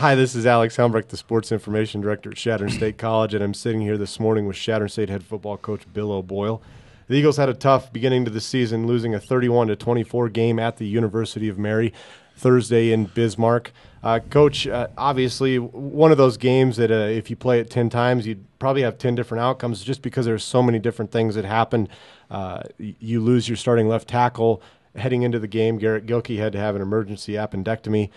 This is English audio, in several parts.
Hi, this is Alex Helmbrecht, the Sports Information Director at Chadron State College, and I'm sitting here this morning with Chadron State head football coach Bill O'Boyle. The Eagles had a tough beginning to the season, losing a 31-24 game at the University of Mary Thursday in Bismarck. Coach, obviously one of those games that if you play it 10 times, you'd probably have 10 different outcomes just because there's so many different things that happen. You lose your starting left tackle. Heading into the game, Garrett Gilkey had to have an emergency appendectomy.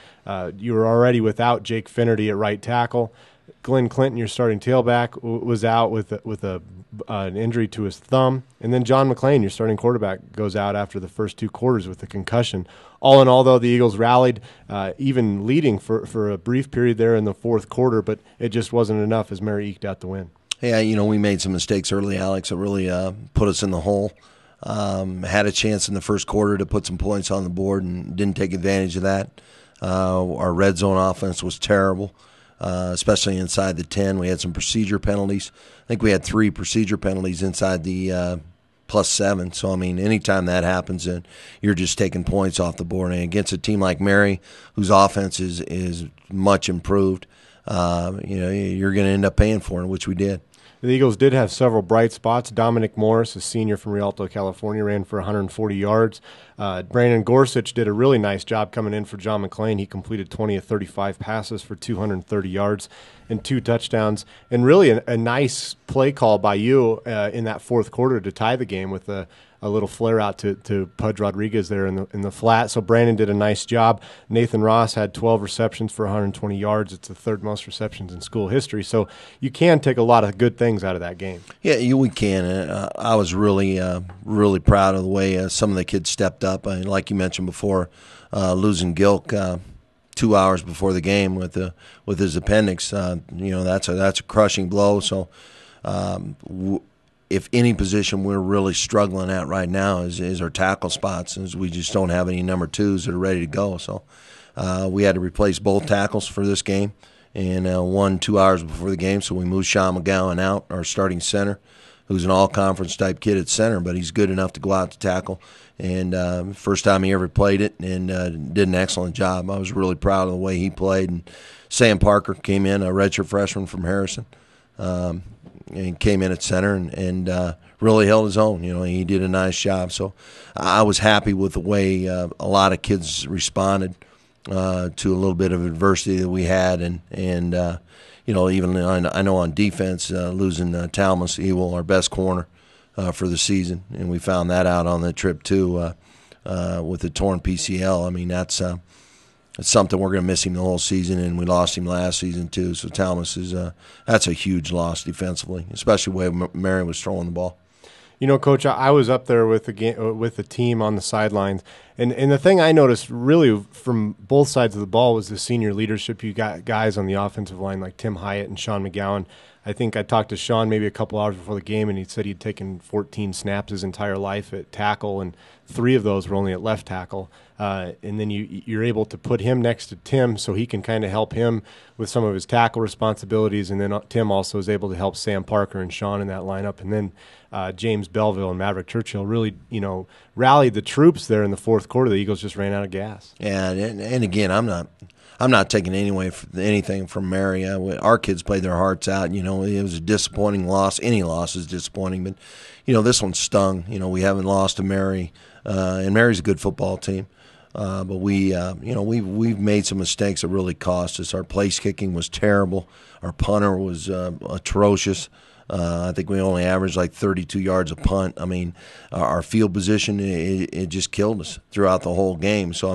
You were already without Jake Finnerty at right tackle. Glenn Clinton, your starting tailback, was out with an injury to his thumb. And then John McClain, your starting quarterback, goes out after the first two quarters with a concussion. All in all, though, the Eagles rallied, even leading for a brief period there in the fourth quarter, but it just wasn't enough as Mary eked out the win. Yeah, we made some mistakes early, Alex. It really put us in the hole. Had a chance in the first quarter to put some points on the board and didn't take advantage of that. Our red zone offense was terrible, especially inside the 10. We had some procedure penalties. I think we had 3 procedure penalties inside the +7. So, anytime that happens, then you're just taking points off the board. And against a team like Mary, whose offense is much improved, you're going to end up paying for it, which we did. The Eagles did have several bright spots. Dominic Morris, a senior from Rialto, California, ran for 140 yards. Brandon Gorsuch did a really nice job coming in for John McClain. He completed 20 of 35 passes for 230 yards and 2 touchdowns. And really a nice play call by you in that fourth quarter to tie the game with a little flare out to Pudge Rodriguez there in the flat. So Brandon did a nice job. Nathan Ross had 12 receptions for 120 yards. It's the third most receptions in school history. So you can take a lot of good things out of that game. Yeah, we can. I was really proud of the way some of the kids stepped up. Like you mentioned before, losing Gilk 2 hours before the game with his appendix, that's a crushing blow. So. If any position we're really struggling at right now is our tackle spots, as we just don't have any number 2s that are ready to go. So we had to replace both tackles for this game, and 2 hours before the game. So we moved Sean McGowan out, our starting center, who's an all-conference type kid at center, but he's good enough to go out to tackle. And first time he ever played it, and did an excellent job. I was really proud of the way he played. And Sam Parker came in, a redshirt freshman from Harrison. And came in at center and really held his own. He did a nice job. So I was happy with the way a lot of kids responded to a little bit of adversity that we had. And even I know on defense, losing Talmas Ewell, our best corner for the season, and we found that out on the trip too with the torn PCL. It's something we're going to miss him the whole season, and we lost him last season too. So Talmas that's a huge loss defensively, especially the way Mary was throwing the ball. Coach, I was up there with the team on the sidelines, and the thing I noticed really from both sides of the ball was the senior leadership. You got guys on the offensive line like Tim Hyatt and Sean McGowan. I think I talked to Sean maybe a couple hours before the game, and he said he'd taken 14 snaps his entire life at tackle, and 3 of those were only at left tackle. And then you're able to put him next to Tim so he can kind of help him with some of his tackle responsibilities, and then Tim also is able to help Sam Parker and Sean in that lineup. And then James Belleville and Maverick Churchill really, rallied the troops there in the fourth quarter. The Eagles just ran out of gas. Yeah, and again, I'm not taking anything from Mary. Our kids played their hearts out. It was a disappointing loss. Any loss is disappointing, but this one stung. We haven't lost to Mary, and Mary's a good football team. But we've made some mistakes that really cost us. Our place kicking was terrible. Our punter was atrocious. I think we only averaged like 32 yards a punt. Our field position, it just killed us throughout the whole game. So,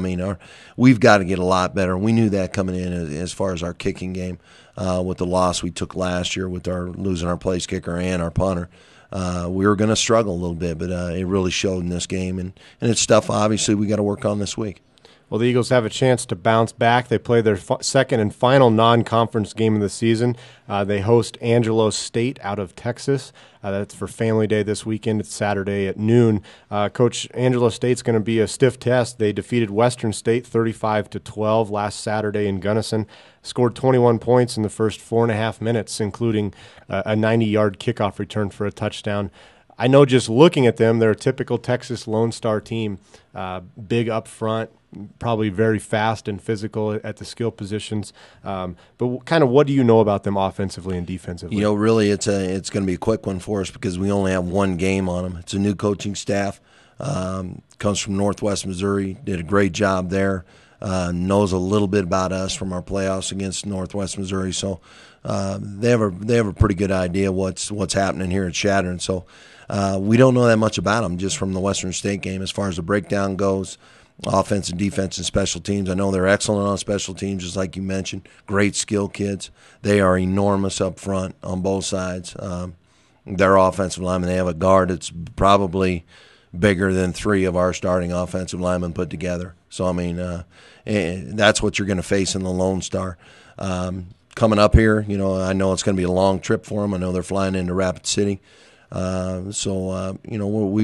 we've got to get a lot better. We knew that coming in as far as our kicking game with the loss we took last year with our losing our place kicker and our punter. We were going to struggle a little bit, but it really showed in this game. And it's stuff, obviously, we got to work on this week. Well, the Eagles have a chance to bounce back. They play their second and final non-conference game of the season. They host Angelo State out of Texas. That's for Family Day this weekend. It's Saturday at noon. Coach, Angelo State's going to be a stiff test. They defeated Western State 35-12 last Saturday in Gunnison. Scored 21 points in the first 4.5 minutes, including a 90-yard kickoff return for a touchdown. I know just looking at them, they're a typical Texas Lone Star team. Big up front, probably very fast and physical at the skill positions. But kind of what do you know about them offensively and defensively? Really, it's going to be a quick one for us because we only have one game on them. It's a new coaching staff. Comes from Northwest Missouri. Did a great job there. Knows a little bit about us from our playoffs against Northwest Missouri. So they have a pretty good idea what's happening here at Chadron. So we don't know that much about them just from the Western State game as far as the breakdown goes. Offense and defense and special teams. I know they're excellent on special teams, just like you mentioned. Great skill kids. They are enormous up front on both sides. Their offensive linemen, they have a guard that's probably bigger than 3 of our starting offensive linemen put together. So, I mean, that's what you're going to face in the Lone Star. Coming up here, I know it's going to be a long trip for them. I know they're flying into Rapid City. We've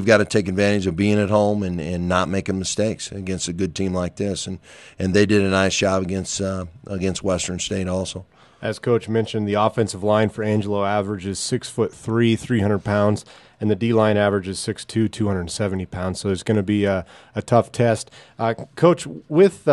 got to take advantage of being at home and not making mistakes against a good team like this. And they did a nice job against Western State also. As Coach mentioned, the offensive line for Angelo averages 6'3", 300 pounds, and the D-line averages 6'2", 270 pounds. So it's going to be a tough test. Coach, with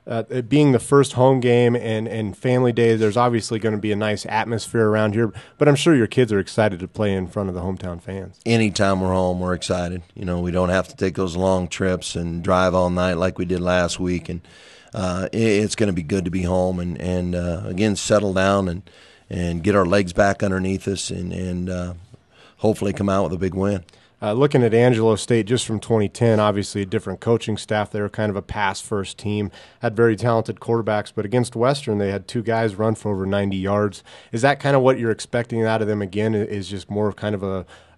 it being the first home game and family day, there's obviously going to be a nice atmosphere around here, but I'm sure your kids are excited to play in front of the hometown fans. Anytime we're home, we're excited. We don't have to take those long trips and drive all night like we did last week, and it's going to be good to be home and again, settle down and get our legs back underneath us and hopefully come out with a big win. Looking at Angelo State just from 2010, obviously a different coaching staff. They were kind of a pass-first team, had very talented quarterbacks, but against Western they had 2 guys run for over 90 yards. Is that kind of what you're expecting out of them again, is just more of kind of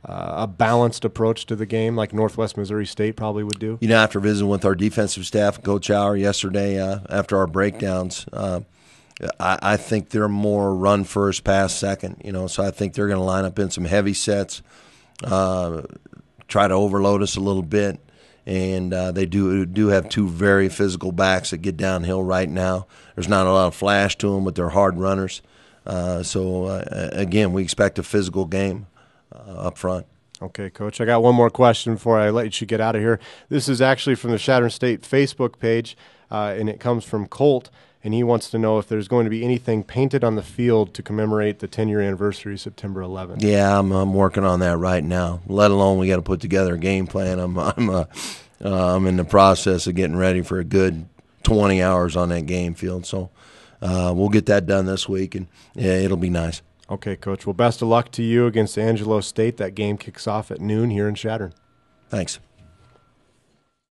a balanced approach to the game like Northwest Missouri State probably would do? After visiting with our defensive staff, Coach Auer, yesterday after our breakdowns, I think they're more run first, pass second. So I think they're going to line up in some heavy sets, try to overload us a little bit, and they do have 2 very physical backs that get downhill right now. There's not a lot of flash to them, but they're hard runners. Again, we expect a physical game up front. Okay, Coach, I got one more question before I let you get out of here. This is actually from the Chadron State Facebook page, and it comes from Colt, and he wants to know if there's going to be anything painted on the field to commemorate the 10-year anniversary, September 11th. Yeah, I'm working on that right now. Let alone we got to put together a game plan. I'm in the process of getting ready for a good 20 hours on that game field. So we'll get that done this week, and yeah, it'll be nice. Okay, Coach. Well, best of luck to you against Angelo State. That game kicks off at noon here in Chadron. Thanks.